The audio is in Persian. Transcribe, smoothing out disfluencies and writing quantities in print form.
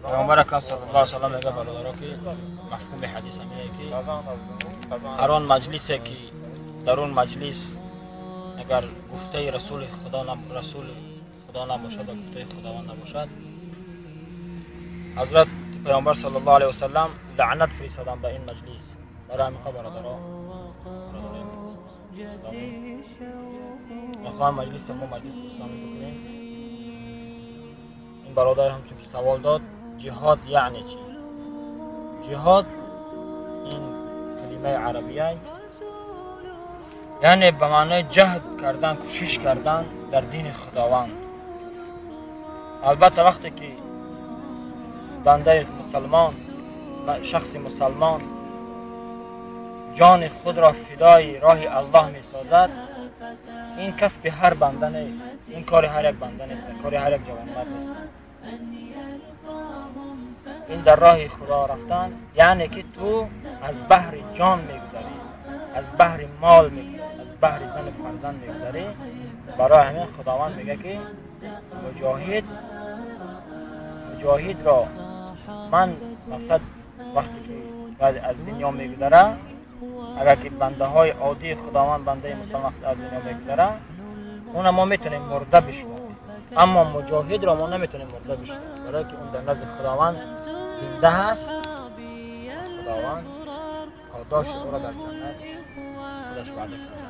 پیامبر اکرم صلی الله علیه و سلم میگه برادرها که مفهوم حدیث میگه که هر آن مجلسی که در اون مجلس اگر گفته رسول خدا نباشد و گفته خداوند نباشد، حضرت پیامبر صلی الله علیه و سلم لعنت فرستادن به این مجلس. برای همین برادرها میخوام مجلس ما مجلس اسلامی بکنیم. این برادر همچون که سوال داد جهاد یعنی چی؟ جهاد این کلمه عربیه یعنی به معنی جهد کردن، کوشش کردن در دین خداوند. البته وقتی که بنده مسلمان، شخص مسلمان جان خود را فدای راه الله می سازد، این کسب هر بنده نیست، این کار هر یک بنده نیست، کار هر یک جوانمرد نیست. این در راه خدا رفتن یعنی که تو از بحر جان میگذری، از بحر مال میگذری، از بحر زن و فرزند میگذری. برای همین خداوند میگه که مجاهد را من مقصد وقتی که از دنیا میگذره، اگر که بنده های عادی خداوند بنده مسلمان وقت از دنیا میگذره، اون ما میتونیم مرده بشماریم، اما مجاهد را ما نمیتونیم مرده بشماریم، برای که اون در نزد خداوند زنده هست. خداوند پاداش او را در جنت خودش وعده کرده.